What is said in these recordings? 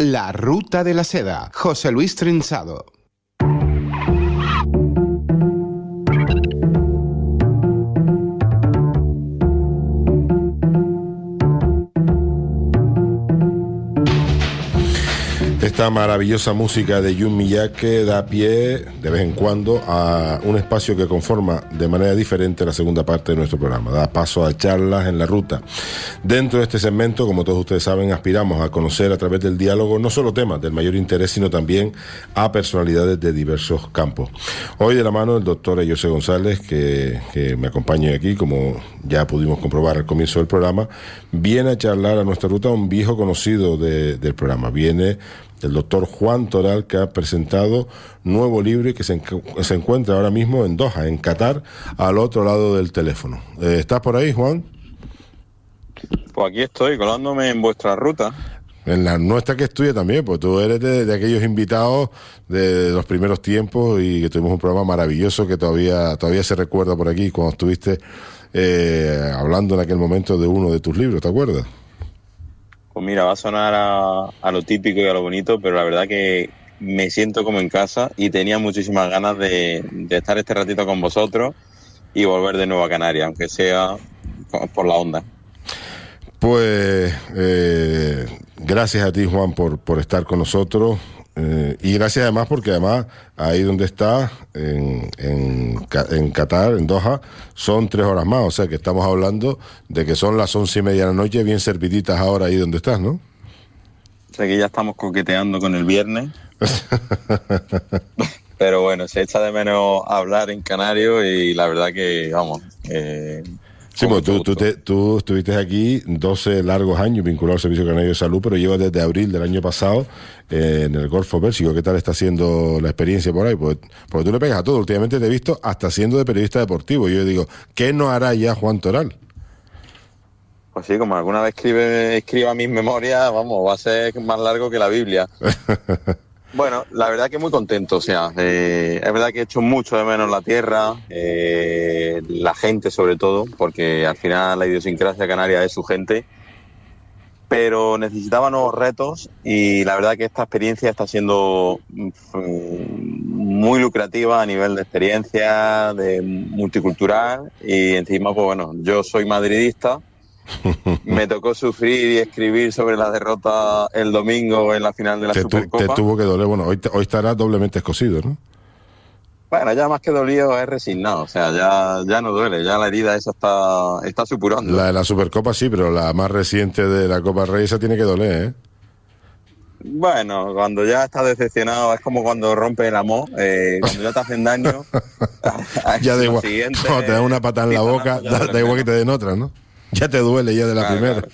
La Ruta de la Seda, José Luis Trinchado. Esta maravillosa música de Jun Miyake da pie de vez en cuando a un espacio que conforma de manera diferente la segunda parte de nuestro programa. Da paso a charlas en la ruta. Dentro de este segmento, como todos ustedes saben, aspiramos a conocer a través del diálogo no solo temas del mayor interés, sino también a personalidades de diversos campos. Hoy de la mano del doctor José González, que me acompaña aquí, como ya pudimos comprobar al comienzo del programa, viene a charlar a nuestra ruta un viejo conocido del programa. Viene el doctor Juan Toral, que ha presentado nuevo libro y que se encuentra ahora mismo en Doha, en Qatar, al otro lado del teléfono. ¿Estás por ahí, Juan? Pues aquí estoy, colándome en vuestra ruta. En la nuestra que es tuya también, pues tú eres de aquellos invitados de los primeros tiempos y que tuvimos un programa maravilloso que todavía se recuerda por aquí, cuando estuviste hablando en aquel momento de uno de tus libros, ¿te acuerdas? Pues mira, va a sonar a lo típico y a lo bonito, pero la verdad que me siento como en casa y tenía muchísimas ganas de estar este ratito con vosotros y volver de nuevo a Canarias, aunque sea por la onda. Pues gracias a ti, Juan, por estar con nosotros. Y gracias además porque además ahí donde estás, en Qatar, en Doha, son 3 horas más, o sea que estamos hablando de que son las 11:30 de la noche, bien serviditas ahora ahí donde estás, ¿no? O sea que ya estamos coqueteando con el viernes. Pero bueno, se echa de menos hablar en canario y la verdad que, vamos... Sí, pues tú estuviste aquí 12 largos años vinculado al Servicio Canario de Salud, pero llevas desde abril del año pasado en el Golfo Pérsico. ¿Qué tal está siendo la experiencia por ahí? Pues, porque tú le pegas a todo. Últimamente te he visto hasta siendo de periodista deportivo. Y yo digo, ¿qué no hará ya Juan Toral? Pues sí, como alguna vez escriba mis memorias, vamos, va a ser más largo que la Biblia. Bueno, la verdad que muy contento, o sea, es verdad que he hecho mucho de menos la tierra, la gente sobre todo, porque al final la idiosincrasia canaria es su gente, pero necesitaba nuevos retos y la verdad que esta experiencia está siendo muy lucrativa a nivel de experiencia, de multicultural y encima, pues bueno, yo soy madridista. Me tocó sufrir y escribir sobre la derrota el domingo en la final de la Supercopa. Te tuvo que doler. Bueno, hoy estarás doblemente escocido, ¿no? Bueno, ya más que dolido es resignado. O sea, ya no duele. Ya la herida esa está supurando. La de la Supercopa sí, pero la más reciente de la Copa Rey esa tiene que doler, ¿eh? Bueno, cuando ya estás decepcionado es como cuando rompes el amor. Cuando ya te hacen daño. Ya da igual. Cuando te dan una patada en la boca, da igual que te den otra, ¿no? Ya te duele ya de la primera. Claro.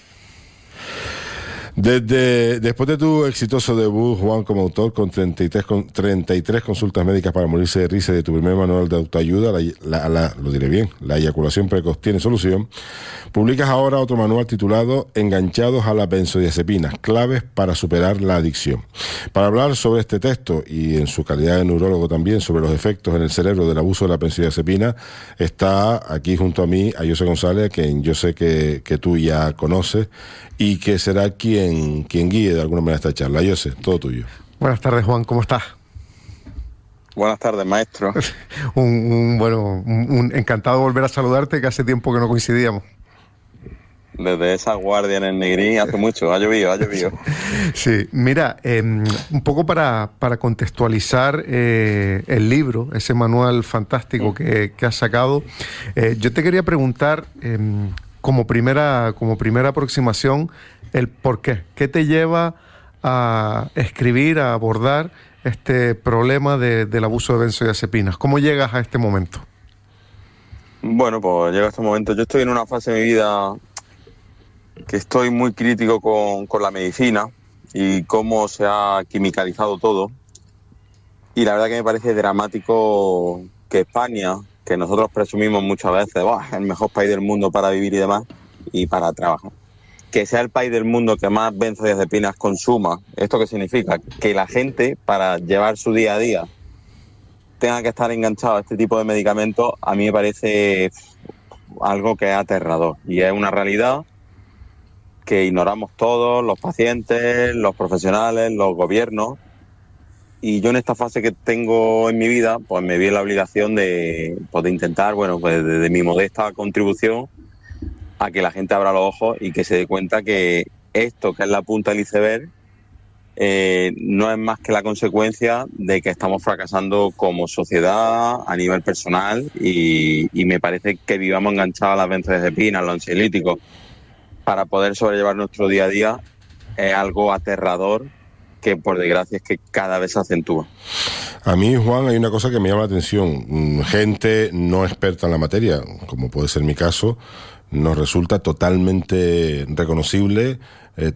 Después de tu exitoso debut, Juan, como autor, con 33 consultas médicas para morirse de risa, de tu primer manual de autoayuda, lo diré bien, la eyaculación precoz tiene solución, publicas ahora otro manual titulado Enganchados a las benzodiazepinas, claves para superar la adicción. Para hablar sobre este texto y en su calidad de neurólogo también, sobre los efectos en el cerebro del abuso de la benzodiazepina, está aquí junto a mí a José González, a quien yo sé que tú ya conoces y que será quien guíe de alguna manera esta charla. José, todo tuyo. Buenas tardes, Juan, ¿cómo estás? Buenas tardes, maestro. Encantado de volver a saludarte, que hace tiempo que no coincidíamos. Desde esa guardia en el Negrín hace mucho, ha llovido. Sí, mira, un poco para contextualizar el libro, ese manual fantástico que has sacado, yo te quería preguntar, como primera aproximación, el por qué. ¿Qué te lleva a escribir, a abordar este problema del abuso de benzodiazepinas? ¿Cómo llegas a este momento? Bueno, pues llega este momento. Yo estoy en una fase de mi vida que estoy muy crítico con la medicina y cómo se ha quimicalizado todo. Y la verdad que me parece dramático que España, que nosotros presumimos muchas veces, el mejor país del mundo para vivir y demás, y para trabajar, que sea el país del mundo que más benzodiazepinas consuma. ¿Esto qué significa? Que la gente, para llevar su día a día, tenga que estar enganchado a este tipo de medicamentos. A mí me parece algo que es aterrador y es una realidad que ignoramos todos, los pacientes, los profesionales, los gobiernos. Y yo en esta fase que tengo en mi vida, pues me vi en la obligación de intentar, bueno, pues desde mi modesta contribución, a que la gente abra los ojos y que se dé cuenta que esto, que es la punta del iceberg, no es más que la consecuencia de que estamos fracasando como sociedad a nivel personal y me parece que vivamos enganchados a las benzodiazepinas, a los ansiolíticos, para poder sobrellevar nuestro día a día. Es algo aterrador que por desgracia es que cada vez se acentúa. A mí, Juan, hay una cosa que me llama la atención. Gente no experta en la materia, como puede ser mi caso, nos resulta totalmente reconocible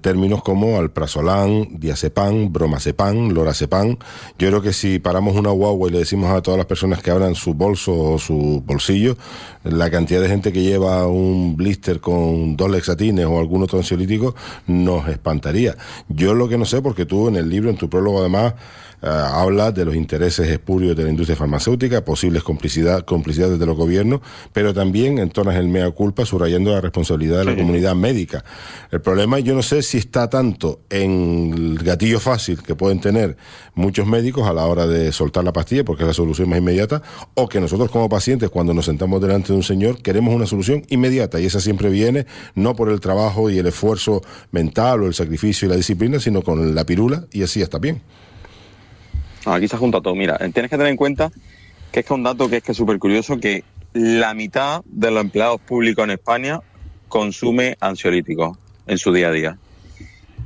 términos como alprazolam, diazepam, bromazepam, lorazepam. Yo creo que si paramos una guagua y le decimos a todas las personas que abran su bolso o su bolsillo, la cantidad de gente que lleva un blister con 2 lexatines o algún otro ansiolítico nos espantaría. Yo lo que no sé, porque tú en el libro, en tu prólogo además, habla de los intereses espurios de la industria farmacéutica, posibles complicidades de los gobiernos, pero también entonas el mea culpa subrayando la responsabilidad de la comunidad médica. El problema, yo no sé si está tanto en el gatillo fácil que pueden tener muchos médicos a la hora de soltar la pastilla, porque es la solución más inmediata, o que nosotros como pacientes, cuando nos sentamos delante de un señor, queremos una solución inmediata, y esa siempre viene no por el trabajo y el esfuerzo mental o el sacrificio y la disciplina, sino con la pirula, y así está bien. Aquí se junta todo. Mira, tienes que tener en cuenta que es que un dato que es súper curioso, que la mitad de los empleados públicos en España consume ansiolíticos en su día a día.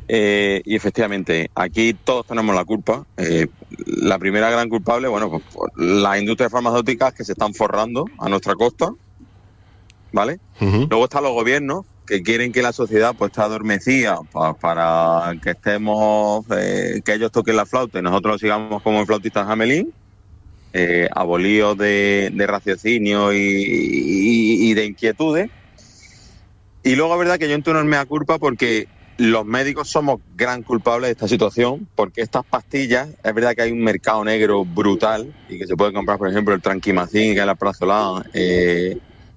Y efectivamente, aquí todos tenemos la culpa. La primera gran culpable, bueno, pues las industrias farmacéuticas que se están forrando a nuestra costa, ¿vale? Luego están los gobiernos que quieren que la sociedad pues esté adormecida para que estemos, que ellos toquen la flauta y nosotros sigamos como el flautista Hamelin, abolidos de raciocinio y de inquietudes. Y luego es verdad que yo entro en mea culpa porque los médicos somos gran culpables de esta situación, porque estas pastillas, es verdad que hay un mercado negro brutal y que se puede comprar, por ejemplo, el Tranquimacin, que es el alprazolam,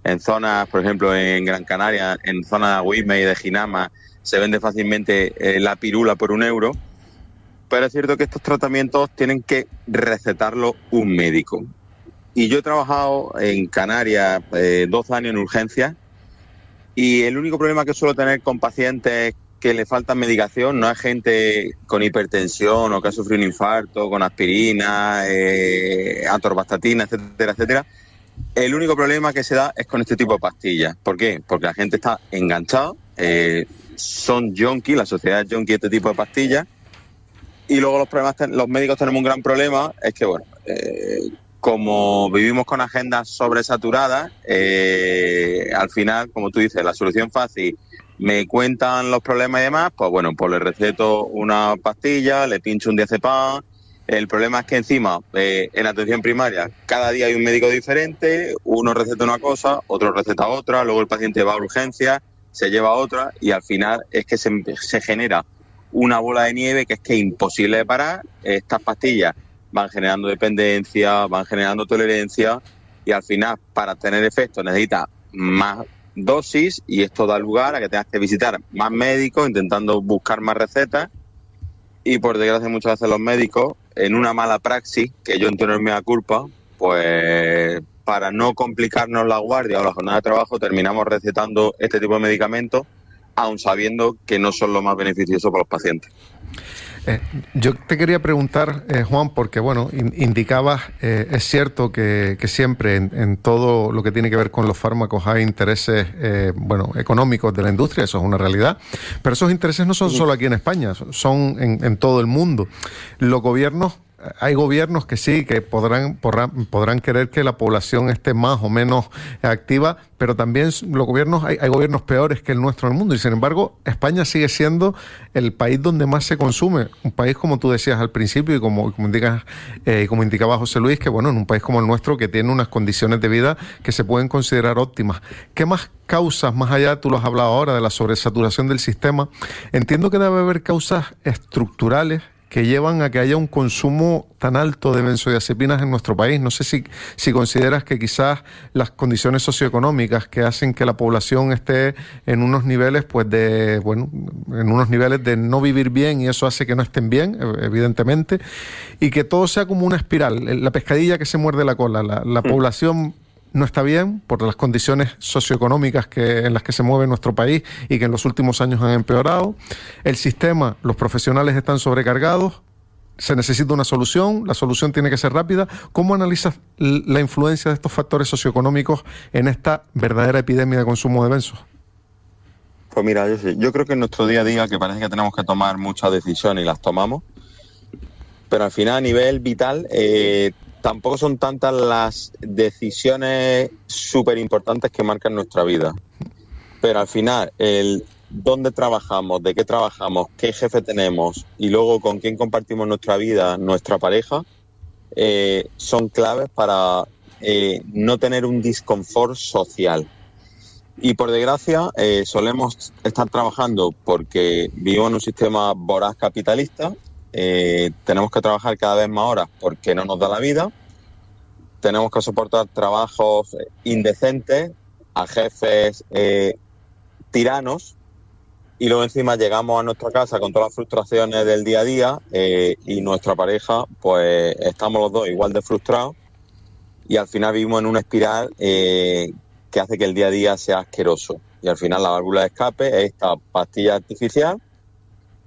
en zonas, por ejemplo, en Gran Canaria, en zonas de Güímar y de Ginama, se vende fácilmente la pirula por €1. Pero es cierto que estos tratamientos tienen que recetarlo un médico. Y yo he trabajado en Canarias 12 años en urgencias, y el único problema que suelo tener con pacientes que le faltan medicación no es gente con hipertensión o que ha sufrido un infarto, con aspirina, atorvastatina, etcétera, etcétera. El único problema que se da es con este tipo de pastillas. ¿Por qué? Porque la gente está enganchada, son junkies, la sociedad es junkie de este tipo de pastillas. Y luego los médicos tenemos un gran problema, es que, bueno, como vivimos con agendas sobresaturadas, al final, como tú dices, la solución fácil, me cuentan los problemas y demás, pues bueno, pues le receto una pastilla, le pincho un diazepam. El problema es que encima, en atención primaria, cada día hay un médico diferente, uno receta una cosa, otro receta otra, luego el paciente va a urgencias, se lleva otra, y al final es que se genera una bola de nieve que es que es imposible de parar. Estas pastillas van generando dependencia, van generando tolerancia, y al final, para tener efecto, necesitas más dosis, y esto da lugar a que tengas que visitar más médicos intentando buscar más recetas. Y por desgracia muchas veces los médicos, en una mala praxis, que yo entiendo en mea culpa, pues para no complicarnos la guardia o la jornada de trabajo, terminamos recetando este tipo de medicamentos, aun sabiendo que no son lo más beneficiosos para los pacientes. Yo te quería preguntar, Juan, porque bueno, indicabas, es cierto que siempre en todo lo que tiene que ver con los fármacos hay intereses económicos de la industria, eso es una realidad, pero esos intereses no son solo aquí en España, son en todo el mundo. Los gobiernos, hay gobiernos que sí, que podrán querer que la población esté más o menos activa, pero también hay gobiernos peores que el nuestro en el mundo, y sin embargo España sigue siendo el país donde más se consume, un país, como tú decías al principio y como indicaba José Luis, que bueno, en un país como el nuestro, que tiene unas condiciones de vida que se pueden considerar óptimas. ¿Qué más causas, más allá, tú lo has hablado ahora, de la sobresaturación del sistema? Entiendo que debe haber causas estructurales que llevan a que haya un consumo tan alto de benzodiazepinas en nuestro país. No sé si consideras que quizás las condiciones socioeconómicas que hacen que la población esté en unos niveles, pues en unos niveles de no vivir bien, y eso hace que no estén bien, evidentemente, y que todo sea como una espiral, la pescadilla que se muerde la cola. La población no está bien por las condiciones socioeconómicas en las que se mueve nuestro país y que en los últimos años han empeorado. El sistema, los profesionales están sobrecargados, se necesita una solución, la solución tiene que ser rápida. ¿Cómo analizas la influencia de estos factores socioeconómicos en esta verdadera epidemia de consumo de benzos? Pues mira, yo creo que en nuestro día a día, que parece que tenemos que tomar muchas decisiones y las tomamos, pero al final a nivel vital tampoco son tantas las decisiones súper importantes que marcan nuestra vida. Pero al final, el dónde trabajamos, de qué trabajamos, qué jefe tenemos y luego con quién compartimos nuestra vida, nuestra pareja, son claves para no tener un disconfort social. Y por desgracia, solemos estar trabajando porque vivimos en un sistema voraz capitalista. Tenemos que trabajar cada vez más horas porque no nos da la vida, tenemos que soportar trabajos indecentes, a jefes tiranos, y luego encima llegamos a nuestra casa con todas las frustraciones del día a día, y nuestra pareja, pues estamos los dos igual de frustrados, y al final vivimos en una espiral que hace que el día a día sea asqueroso, y al final la válvula de escape es esta pastilla artificial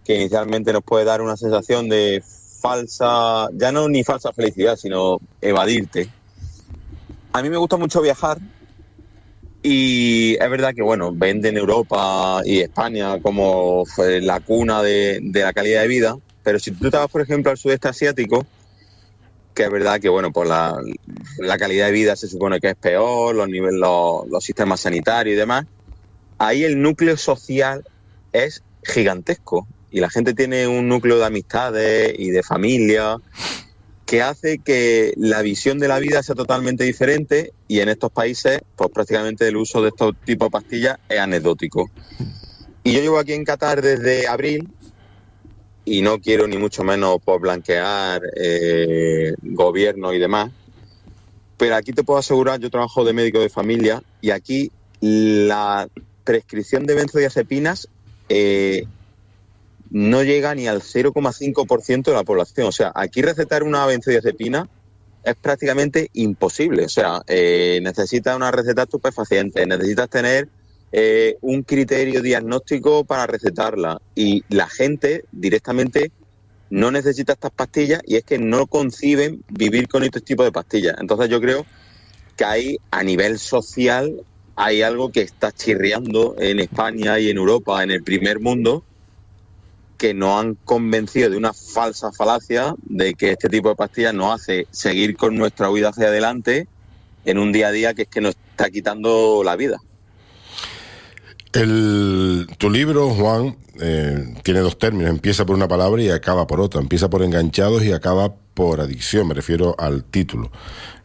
que inicialmente nos puede dar una sensación de falsa, ya no ni falsa felicidad, sino evadirte. A mí me gusta mucho viajar y es verdad que, bueno, venden Europa y España como la cuna de la calidad de vida, pero si tú te vas, por ejemplo, al sudeste asiático, que es verdad que, bueno, pues la calidad de vida se supone que es peor, los sistemas sanitarios y demás, ahí el núcleo social es gigantesco. Y la gente tiene un núcleo de amistades y de familia que hace que la visión de la vida sea totalmente diferente, y en estos países pues prácticamente el uso de estos tipos de pastillas es anecdótico. Y yo llevo aquí en Qatar desde abril y no quiero ni mucho menos pues blanquear gobierno y demás, pero aquí te puedo asegurar, yo trabajo de médico de familia y aquí la prescripción de benzodiazepinas no llega ni al 0,5% de la población. O sea, aquí recetar una benzodiazepina es prácticamente imposible. O sea, necesitas una receta estupefaciente, necesitas tener un criterio diagnóstico para recetarla. Y la gente directamente no necesita estas pastillas y es que no conciben vivir con este tipo de pastillas. Entonces yo creo que ahí, a nivel social, hay algo que está chirriando en España y en Europa, en el primer mundo, que nos han convencido de una falsa falacia de que este tipo de pastillas nos hace seguir con nuestra huida hacia adelante en un día a día que es que nos está quitando la vida. Tu libro, Juan, tiene dos términos, empieza por una palabra y acaba por otra, empieza por enganchados y acaba por adicción, me refiero al título.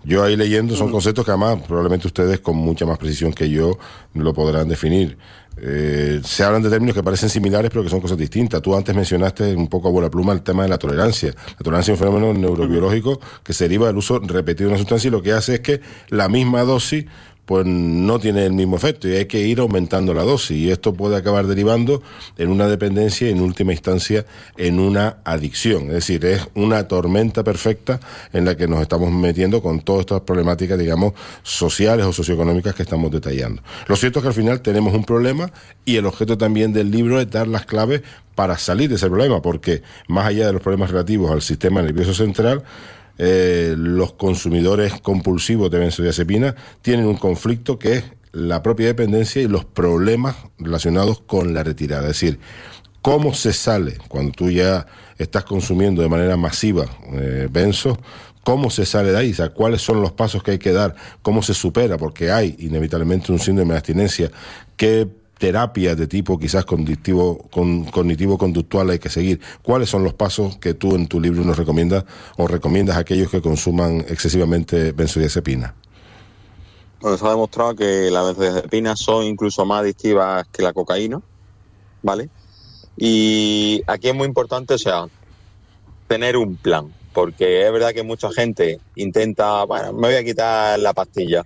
Yo ahí leyendo son conceptos que además probablemente ustedes con mucha más precisión que yo lo podrán definir. Se hablan de términos que parecen similares pero que son cosas distintas. Tú antes mencionaste un poco a vuela pluma el tema de la tolerancia. La tolerancia es un fenómeno neurobiológico que se deriva del uso repetido de una sustancia y lo que hace es que la misma dosis pues no tiene el mismo efecto y hay que ir aumentando la dosis, y esto puede acabar derivando en una dependencia y en última instancia en una adicción. Es decir, es una tormenta perfecta en la que nos estamos metiendo con todas estas problemáticas, digamos, sociales o socioeconómicas que estamos detallando. Lo cierto es que al final tenemos un problema y el objeto también del libro es dar las claves para salir de ese problema, porque más allá de los problemas relativos al sistema nervioso central, los consumidores compulsivos de benzodiazepina tienen un conflicto que es la propia dependencia y los problemas relacionados con la retirada. Es decir, cómo se sale cuando tú ya estás consumiendo de manera masiva benzos, cómo se sale de ahí, o sea, cuáles son los pasos que hay que dar, cómo se supera, porque hay inevitablemente un síndrome de abstinencia, qué terapias de tipo quizás cognitivo-conductual hay que seguir. ¿Cuáles son los pasos que tú en tu libro nos recomiendas o recomiendas a aquellos que consuman excesivamente benzodiazepina? Bueno, se ha demostrado que las benzodiazepinas son incluso más adictivas que la cocaína, ¿vale? Y aquí es muy importante, o sea, tener un plan, porque es verdad que mucha gente intenta, bueno, me voy a quitar la pastilla,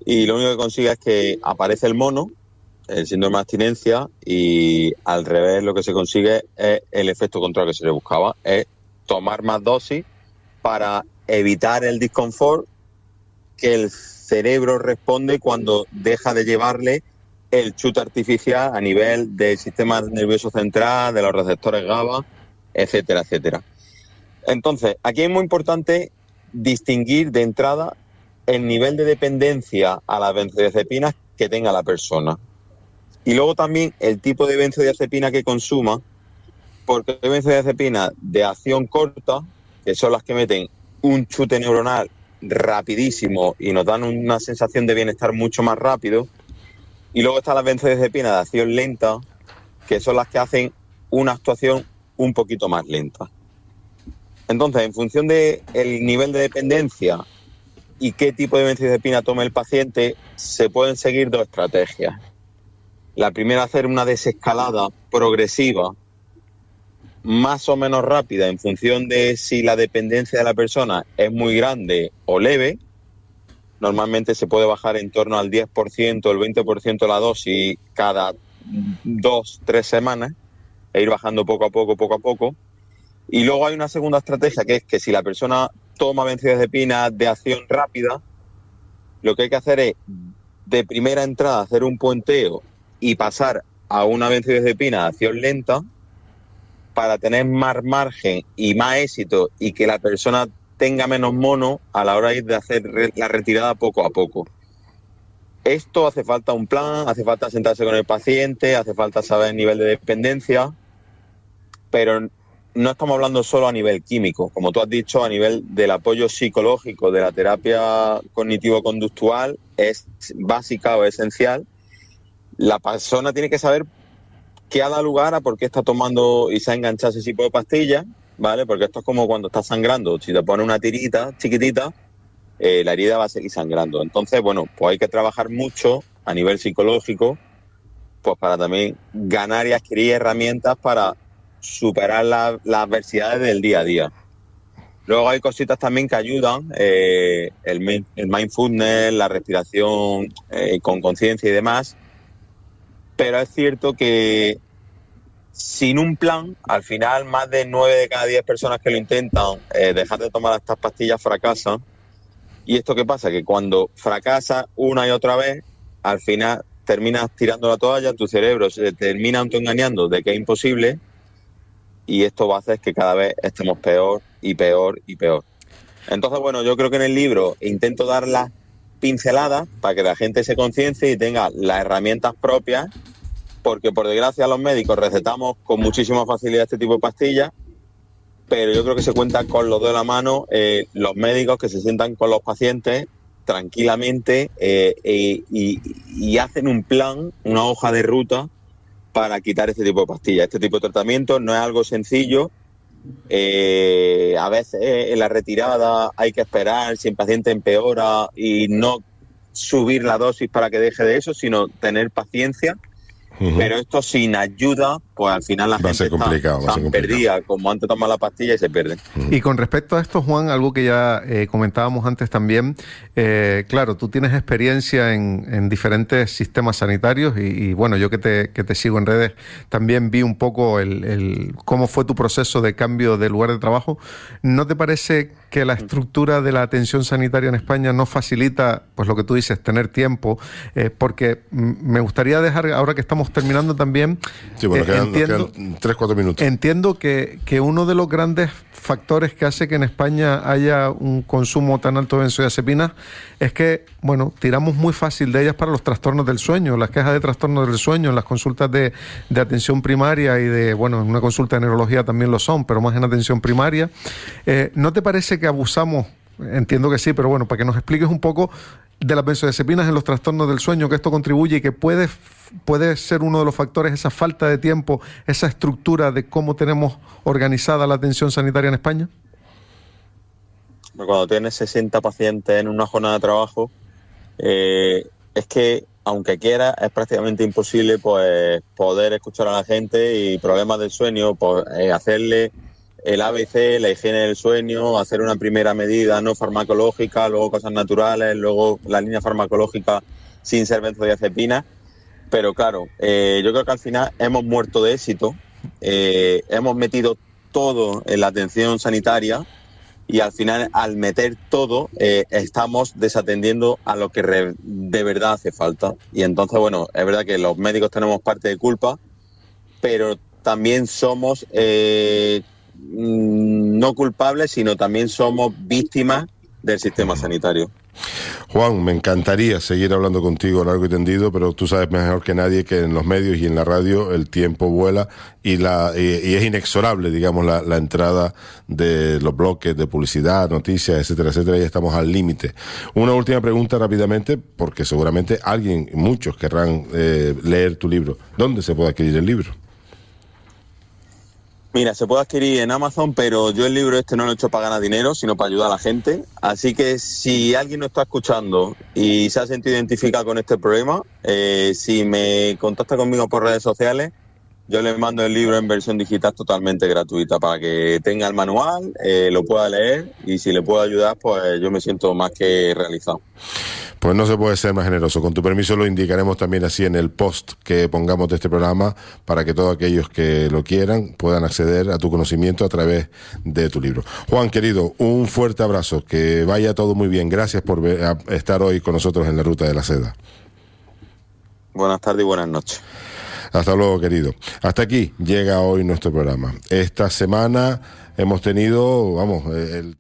y lo único que consigue es que aparece el mono, el síndrome de abstinencia, y al revés lo que se consigue es el efecto contrario que se le buscaba, es tomar más dosis para evitar el disconfort que el cerebro responde cuando deja de llevarle el chute artificial a nivel del sistema nervioso central, de los receptores GABA, etcétera, etcétera. Entonces, aquí es muy importante distinguir de entrada el nivel de dependencia a las benzodiazepinas que tenga la persona. Y luego también el tipo de benzodiazepina que consuma, porque hay benzodiazepinas de acción corta, que son las que meten un chute neuronal rapidísimo y nos dan una sensación de bienestar mucho más rápido. Y luego están las benzodiazepinas de acción lenta, que son las que hacen una actuación un poquito más lenta. Entonces, en función del nivel de dependencia y qué tipo de benzodiazepina tome el paciente, se pueden seguir dos estrategias. La primera, hacer una desescalada progresiva, más o menos rápida, en función de si la dependencia de la persona es muy grande o leve. Normalmente se puede bajar en torno al 10%, el 20% de la dosis cada 2-3 semanas, e ir bajando poco a poco. Y luego hay una segunda estrategia, que es que si la persona toma benzodiazepina de acción rápida, lo que hay que hacer es, de primera entrada, hacer un puenteo y pasar a una benzodiazepina de acción lenta para tener más margen y más éxito, y que la persona tenga menos mono a la hora de hacer la retirada poco a poco. Esto hace falta un plan, hace falta sentarse con el paciente, hace falta saber el nivel de dependencia, pero no estamos hablando solo a nivel químico, como tú has dicho, a nivel del apoyo psicológico, de la terapia cognitivo-conductual, es básica o esencial. La persona tiene que saber qué ha dado lugar a por qué está tomando y se ha enganchado ese tipo de pastillas, ¿vale? Porque esto es como cuando estás sangrando. Si te pones una tirita chiquitita, la herida va a seguir sangrando. Entonces, bueno, pues hay que trabajar mucho a nivel psicológico, pues para también ganar y adquirir herramientas para superar las adversidades del día a día. Luego hay cositas también que ayudan, el mindfulness, la respiración con conciencia y demás, pero es cierto que sin un plan, al final más de 9 de cada 10 personas que lo intentan dejar de tomar estas pastillas fracasan. ¿Y esto qué pasa? Que cuando fracasas una y otra vez, al final terminas tirando la toalla, tu cerebro se termina autoengañando de que es imposible, y esto va a hacer que cada vez estemos peor y peor y peor. Entonces, bueno, yo creo que en el libro intento dar las pinceladas para que la gente se conciencie y tenga las herramientas propias, porque por desgracia los médicos recetamos con muchísima facilidad este tipo de pastillas, pero yo creo que se cuenta con los dedos de la mano los médicos que se sientan con los pacientes tranquilamente y hacen un plan, una hoja de ruta para quitar este tipo de pastillas. Este tipo de tratamiento no es algo sencillo. A veces en la retirada hay que esperar si el paciente empeora y no subir la dosis para que deje de eso, sino tener paciencia. Pero esto sin ayuda, pues al final la gente está perdida, como antes toma la pastilla y se pierde. Y con respecto a esto, Juan, algo que ya comentábamos antes también, claro, tú tienes experiencia en diferentes sistemas sanitarios y bueno, yo que te sigo en redes también vi un poco cómo fue tu proceso de cambio de lugar de trabajo. ¿No te parece que la estructura de la atención sanitaria en España no facilita, pues lo que tú dices, tener tiempo? Porque me gustaría dejar, ahora que estamos terminando también, sí, bueno, nos quedan 3-4 minutos. Entiendo que uno de los grandes factores que hace que en España haya un consumo tan alto de benzodiazepinas es que, bueno, tiramos muy fácil de ellas para los trastornos del sueño, las quejas de trastornos del sueño, en las consultas de atención primaria y de, bueno, en una consulta de neurología también lo son, pero más en atención primaria. ¿No te parece que abusamos? Entiendo que sí, pero bueno, para que nos expliques un poco de las benzodiazepinas en los trastornos del sueño, que esto contribuye y que puede ser uno de los factores, esa falta de tiempo, esa estructura de cómo tenemos organizada la atención sanitaria en España. Cuando tienes 60 pacientes en una jornada de trabajo, es que aunque quiera, es prácticamente imposible pues poder escuchar a la gente, y problemas del sueño, pues hacerle el ABC, la higiene del sueño, hacer una primera medida no farmacológica, luego cosas naturales, luego la línea farmacológica sin ser benzodiazepina. Pero claro, yo creo que al final hemos muerto de éxito, hemos metido todo en la atención sanitaria y al final, al meter todo, estamos desatendiendo a lo que de verdad hace falta. Y entonces, bueno, es verdad que los médicos tenemos parte de culpa, pero también somos no culpables, sino también somos víctimas del sistema sanitario. Juan, me encantaría seguir hablando contigo largo y tendido, pero tú sabes mejor que nadie que en los medios y en la radio el tiempo vuela y es inexorable, digamos, la entrada de los bloques de publicidad, noticias, etcétera, etcétera, y estamos al límite. Una última pregunta rápidamente, porque seguramente muchos querrán leer tu libro. ¿Dónde se puede adquirir el libro? Mira, se puede adquirir en Amazon, pero yo el libro no lo he hecho para ganar dinero, sino para ayudar a la gente. Así que si alguien nos está escuchando y se ha sentido identificado con este problema, si me contacta conmigo por redes sociales, yo les mando el libro en versión digital totalmente gratuita para que tenga el manual, lo pueda leer y si le puedo ayudar, pues yo me siento más que realizado. Pues no se puede ser más generoso. Con tu permiso lo indicaremos también así en el post que pongamos de este programa para que todos aquellos que lo quieran puedan acceder a tu conocimiento a través de tu libro. Juan, querido, un fuerte abrazo, que vaya todo muy bien. Gracias por estar hoy con nosotros en la Ruta de la Seda. Buenas tardes y buenas noches. Hasta luego, querido. Hasta aquí llega hoy nuestro programa. Esta semana hemos tenido, el